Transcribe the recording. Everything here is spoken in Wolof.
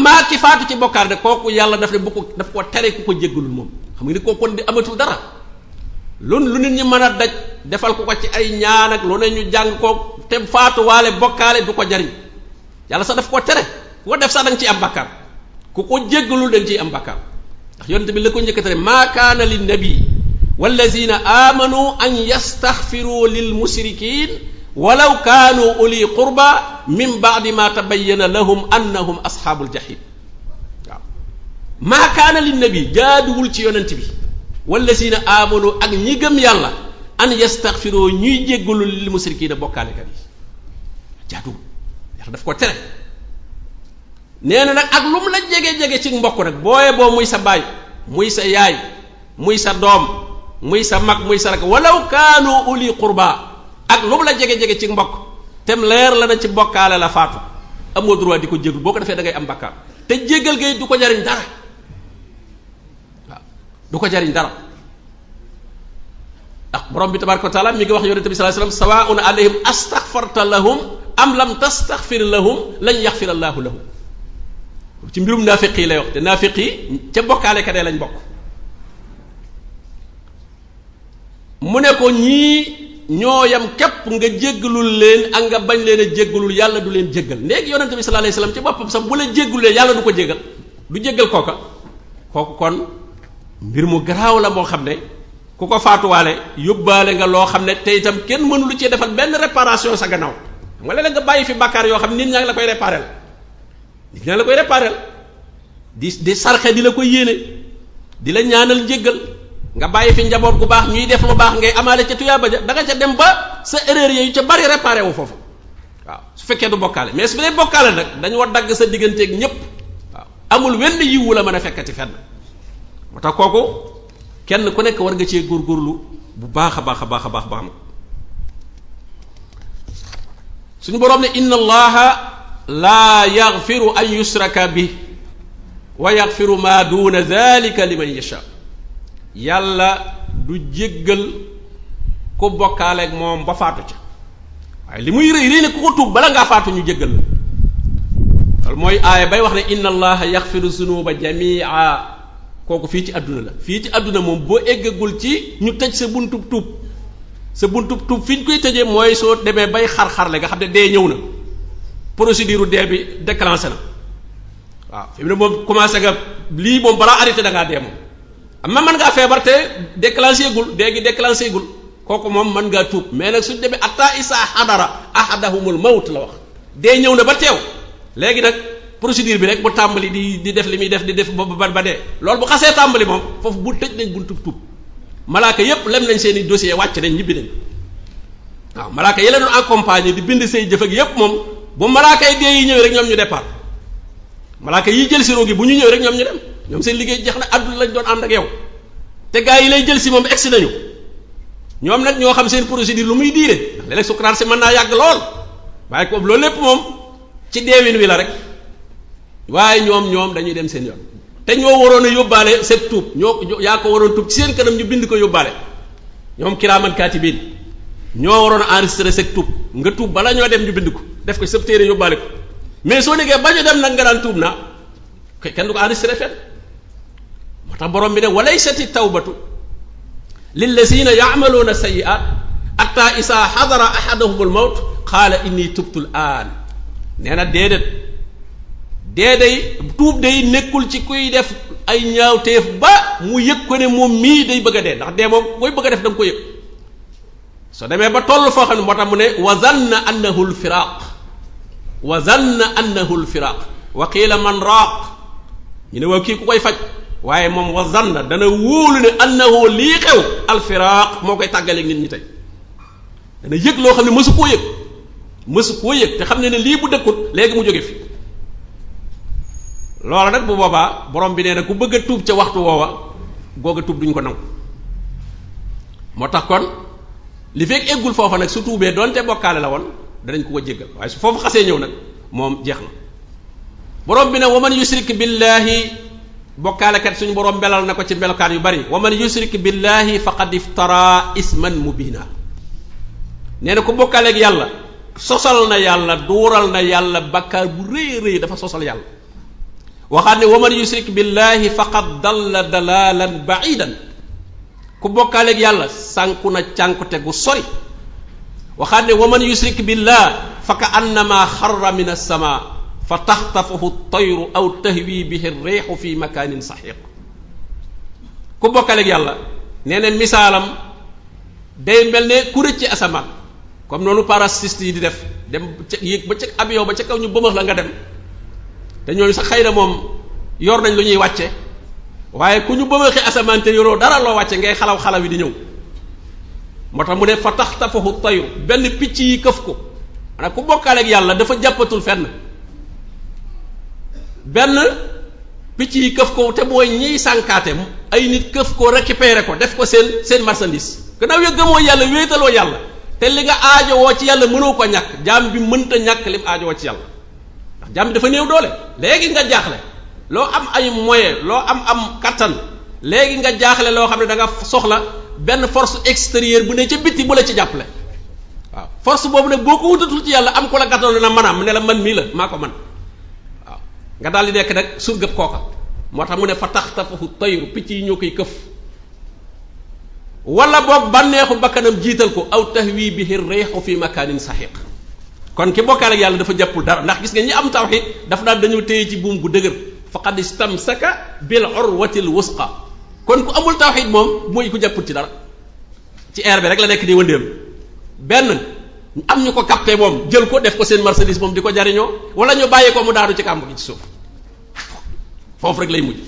amma ki faatu ci bokkaale de kooku yàlla daf ko tere ku ko jéggalul moom xam nga ni kooku kon di amatul dara lu nit ñi mën a daj defal ko ci ay ñaan ak lu ne ñu jàng ko te faatu waale bokkaale du ko jariñ yàlla sax daf ko tere ku ko def sax da nga ciy am bakkaar ku ko jéggalul da nga ciy am bakkaar ndax yonente bi la ko njëkk a tere maa kaana lin nabi wallazina amanu an yastaxfiru lil mushrikin walaw kaanu uli qurba min baadi ma tabayyana lahum annahum asxaabul jahim waaw maa kaana lin nabi jaaduwul ci yonent bi wallazina amanu ak ñi gëm yàlla an yastaxfiru ñuy jéggalu lil mushrikiina bokkaalekat yi jaaduwul yàlla daf ko tere nee na nag ak lu mu la jege-jege ci mbokk nag booye boo muy sa baay muy sa yaay muy sa doom muy sa mag muy sa rak walaw kaanu uli qurba ak lu mu la jege-jege ci mbokk tem leer la na ci bokkaale la faatu amoo droit di ko jéggal boo ko defee da ngay am bakkaar te jéggal gay du ko jariñ dara waaw du ko jariñ dara ndax borom bi tabaraka wa taala mi ngi wax yonente bi sallallahu alayhi wasallam sawaa'un alayhim astaghfarta lahum am lam tastaghfir lahum lan yaghfir allahu lahum ci mbirum naafiq yi lay wax te naafiq yi ca bokkaale ka dee lañ bokk mu ne ko ñii ñoo yam képp nga jéggalul leen ak nga bañ leen a jéggalul yàlla du leen jéggal léegi yonente bi sallallahu alayhi wasallam ci boppam sax bu la jéggalulee yàlla du ko jéggal du jéggal kooku kon mbir mu garaaw la moo xam ne ku ko faatuwaale yóbbaale nga loo xam ne te itam kenn mënu lu ci defal benn réparation sa gannaaw xam nga léeg-léeg nga bàyyi fi bàkkaar yoo xam ne nit ñaa ngi la koy réparel nit ñaa ngi la koy réparel di sarxe di la ko yéene di la ñaanal njéggal nga bàyyi fi njaboot gu baax ñuy def lu baax ngay amaale ca tuyaaba ja da nga ca dem ba sa erreur yooyu ca bari réparé wu foofu waaw su fekkee du bokkaale mais su dee bokkaale nag dañu war dagg sa digganteeg ñépp waaw amul wenn yiwu la mën a fekkati fenn moo tax kooku kenn ku nekk war nga cee góorgóorlu bu baax a baax a baax a baax ba xam suñu boroom ne inna allaha laa yaghfiru an yushraka bi wa yaghfiru ma duna dhalika liman yasha yàlla du jéggal ku bokkaaleeg moom ba faatu ca waaye li muy rëy rëy ne ku ko tuub bala ngaa faatu ñu jéggal la loolu mooy aaya bay wax ne inna allaha yaghfiru zunuba jamia kooku fii ci àdduna la fii ci àdduna moom boo eggagul ci ñu tëj sa buntub tuub fi ñu koy tëjee mooy soo demee bay xar-xarle nga xam ne dee ñëw na procédure dee bi déclenché na waaw fi mu ne moom commencé nga lii moom balaa arrêté da ngaa dee moom amma mën ngaa feebar te déclenché gul dee gi déclenché gul kooku moom mën ngaa tuub mais nag suñ demee atta isa hadara ahadahumul mawt la wax dee ñëw na ba teew léegi nag procédure bi rek bu tàmbali di def li muy def di def ba dee loolu bu xasee tàmbali moom foofu bu tëj nañ buntu tuub malaaka yépp lem nañ seen i dossier wàcc nañ ñibbi nañ waaw malaaka yi leen doon accompagner di bind say jëf ak yépp moom bu malaaka yi dee yi ñëwee rek ñoom ñu départ malaaka yi jël si roo gi bu ñu ñëwee rek ñoom ñu dem ñoom seen liggéey jeex na àdduna lañ doon ànd ak yow te gaa yi lay jël si moom egsi nañu ñoom nag ñoo xam seen procédure lu muy diire ndax léeg-léeg sukuraat si mën naa yàgg lool waaye ko loolu lépp moom ci deewin wi la rek waaye ñoom dañuy dem seen yoon te ñoo waroon a yóbbaale seen tuub yaa ko waroon tuub ci seen kanam ñu bind ko yóbbaale ñoom kiraaman kaatibiin ñoo waroon a enregistré seen tuub nga tuub bala ñoo dem ñu bind ko def ko sa téere yóbbaale ko mais soo déggee ba ñu dem nag nga daan tuub naa kenn du ko enregistré fenn moo tax borom bi ne walaysati tawbatu lillazina ya'maluna sayyi'at hatta isa hadara ahaduhumul mawt qaala inni tubtu al-aan nee na déedéet tuub day nekkul ci kuy def ay ñaawteef ba mu yëg ko ne moom mii day bëgg a dee ndax dee moom booy bëgg a def da nga ko yëg soo demee ba toll foo xam ne moo tax mu ne wa zanna annahu al-firaaq wa qiila man raaq ñu ne waaw kii ku koy faj waaye moom wa zanna dana wóolu ne annahu lii xew al-firaaq moo koy tàggaleeg nit ñi tey dana yëg loo xam ne mësu koo yëg te xam ne lii bu dëkkut léegi mu jóge fi loola nag bu boobaa borom bi nee na ku bëgg a tuub ca waxtu woowa goog a tuub duñ ko nangu moo tax kon li fekk eggul foofa nag su tuubee doonte bokkaale la woon danañ ko jéggal waaye su foofu xasee ñëw nag moom jeex na borom bi ne wa man yushrik billahi bokkaalekat suñu borom belal na ko ci melokaan yu bari wa man yushrik billahi faqad iftara isman mubina nee na ku bokkaaleeg yàlla sosal na yàlla duural na yàlla bakkaar bu rëy rëy dafa sosal yàlla waxaat ne wa man yushrik billahi faqad dalla dalalan ba'idan ku bokkaaleeg yàlla sànku na cànkute gu sori waxaat ne wa man yushrik billah fa ka annama xarra min as-sama fa taxtafuhu at-tayru aw tahwi bihi ar-rihu fi makanin sahiq ku bokkaaleeg yàlla nee na misaalam day mel ne ku rëcc ci asamaan comme noonu parachutiste yi di def dem yéeg ba ca avion ba ca kaw ñu bëmax la nga dem te ñooñu sax xëy na moom yor nañ lu ñuy wàcce waaye ku ñu bëmaxee asamaan te yoroo dara loo wàcce ngay xalaw xalaw yi di ñëw moo tax mu ne fa taxtafahu tayru benn picc yi këf ko maanaam ku bokkaale ak yàlla dafa jàppatul fenn benn picc yi këf ko te mooy ñiy sànkaate ay nit këf ko récupérer ko def ko seen marchandise gannaaw ya gëmoo yàlla wéetaloo yàlla te li nga aajowoo ci yàlla mënoo ko ñàkk jaam bi mënta ñàkk lim aajowoo ci yàlla ndax jaam bi dafa néew doole léegi nga jaaxle loo am ay moyen loo am kattan léegi nga jaaxle loo xam ne da nga soxla benn force extérieure bu ne ca bitti bu la ci jàppale waaw force boobu nag boo ko wutatul ci yàlla am ko la gàttal na manaam ne la man mii la maa ko man waaw nga daal di nekk nag surgëb kooka moo tax mu ne fa taxtafahu tayru picc yi ñoo koy këf wala boog bànneexu bakkanam jiital ko aw tahwi bihi riixu fi makanin saxiq kon ki bokkaale ak yàlla dafa jàppul dara ndax gis nga ñi am tawxid dafa daan dañoo téye ci buum gu dëgër faqad istamsaka bil urwatil wusqa kon ku amul tawxid moom mooy ku jàppul ci dara ci air bi rek la nekk di wëndeelu benn am ñu ko capté moom jël ko def ko seen marchandise moom di ko jariñoo wala ñu bàyyi ko mu daanu ci kàmb gi ci suuf foofu rek lay mujj